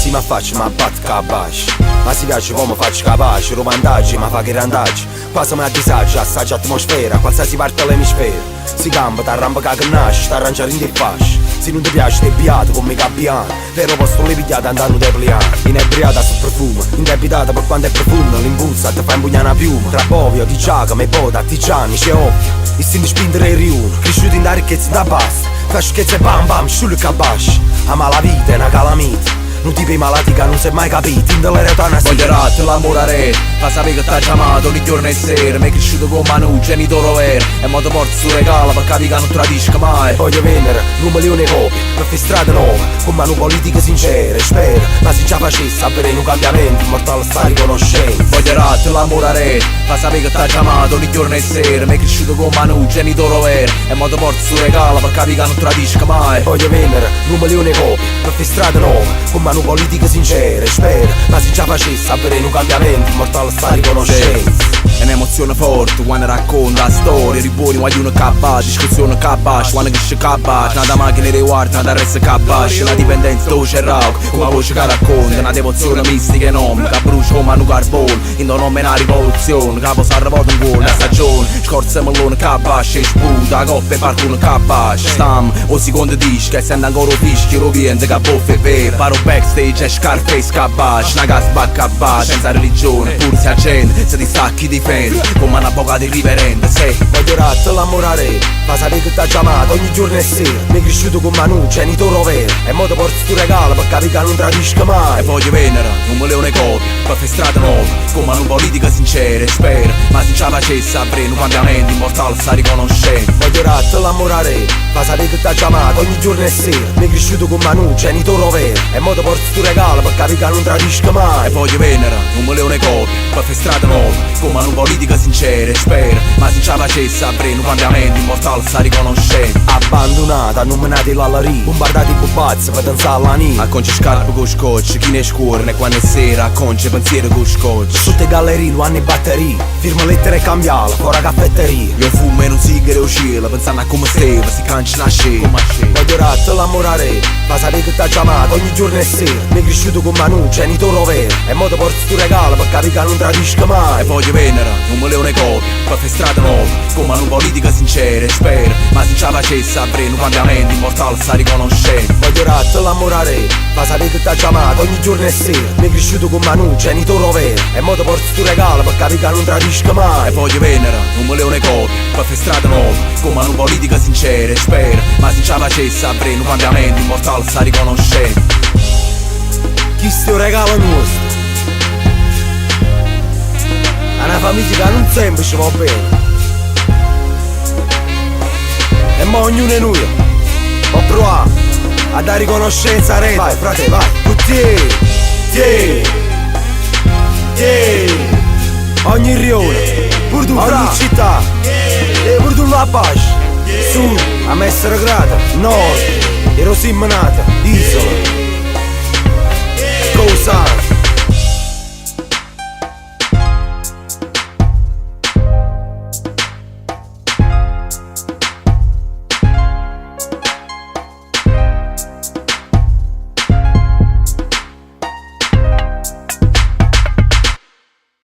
si ma faccio ma bat capace. Ma si piace come faccio capace, romandaggi ma fa che randaggi. Quasi mi a disagio, assaggia atmosfera, qualsiasi parte dell'emisfero. Si gamba, t'arrampica che nasce, t'arrangiare in dei fasci. Se non ti piace ti beato come gabbiano. Vero posto le pigliate andando dei pliano. Inebriata sul profumo, indebitata per quanto è profumo. L'impulsa ti fa impugnare una piuma. Tra povio, di giacomo e boda, artigiani, c'è occhio. Istinto di spingere il riuno, cresciuto in da ricchezza da basta. Fa schizze bam bam, sciullo che abasci. Ama la vita è una calamita. Non ti malati che non si è mai capito. In delle realtà una voglio rat, l'amore fa sapere che t'ha chiamato ogni giorno e sera. Mi è cresciuto con mano, genitore vero. E mo te porto su regalo per capire che non tradisca mai. Voglio vendere 1 milione di copie per fare strade nuove, con mano politiche sincere. Spero, ma se già facesse avere un cambiamento, immortale sta riconoscenza. Voglio rat, l'amore fa sapere che t'ha chiamato ogni giorno e sera. Mi è cresciuto con mano, genitore vero. E mo te porto su regalo per capire che non tradisca mai. Voglio vendere 1 milione di copie per fare strade nuove, con mano politiche sincere. Spero, ma se già facesse avere un cambiamento, immortale sta riconoscenza. È un'emozione forte quando racconta la storia. Ribuoni vogliono capace, discussione capace. Quando cresce capace, nada macchine riguarda, nada resta capace. Una dipendenza dolce e rauca, come una voce che racconta. Una devozione mistica e enorme, che brucia come un carbone. In un nome una rivoluzione, capo si arrabota un po' una stagione. Scorza mellone capace, sputa, coppe e parkour capace. Stam, o secondo disco, e sente ancora un fischio, roviente che boffe vero. Paro backstage e Scarface capace. Una gaspa capace, senza religione, pur se la gente si distacchi di come una boca di riverente, se voglio ratto l'amore, ma sapere che t'ha chiamato ogni giorno e sera. Mi è cresciuto con manu, genitore vero. E mo te porto stu regalo per capire che non tradisca mai. E voglio vendere 1 milione di copie per fare strade nuove, con mano politica sincera. Spero, ma se ce la facesse avere un cambiamento, immortale sta riconoscendo. Voglio ratto l'amore, ma sapere che t'ha chiamato ogni giorno e sera. Mi è cresciuto con manu, genitore vero. E mo te porto stu regalo per capire che non tradisca mai. E voglio vendere 1 milione di copie per fare strade nuove, con mano politica sincera. Spero, ma se ce la facesse avere un cambiamento, immortale sta riconoscendo. Abbandonata, nominati l'alleria, bombardati pupazzi per danzare all'anima. Acconci scarpe con scotch, chi ne scorre quando è sera. Acconci pensieri con scotch. Tutte gallerie, lo hanno in batteria. Firma lettere e cambiale, fuori caffetteria. Io fumo e non sigaro uscire, pensando a come stava, si cancia nasce. Voglio ratto l'amore, ma sapere che t'ha chiamato ogni giorno e sera. Mi è cresciuto con manu, genitore vero. E mo te porto stu regalo per capire che non tradisca mai. E voglio vendere 1 milione di copie per fare strade nuove, con mano politica sincera. Spero, ma se ce la facesse avere un cambiamento, immortale sta riconoscendo. Voglio ratto l'amore, ma sapere che t'ha chiamato ogni giorno e sera. Mi è cresciuto con manu, genitore vero. E mo te porto stu regalo per capire che non tradisca mai. E voglio vendere 1 milione di copie per fare strade nuove, con mano politica sincera. Spero, ma se ce la facesse avere un cambiamento, immortale sta riconoscendo. Chi sto regalo nostro? Una famiglia che non sempre ci va bene. E mo ognuno è noi può provare a dare riconoscenza a rete. Vai frate, vai. Tieni ogni rione, pur tu ogni città, e pur tu la pace. Sud, a Messere Grata, nord, Erosimmenata, isola.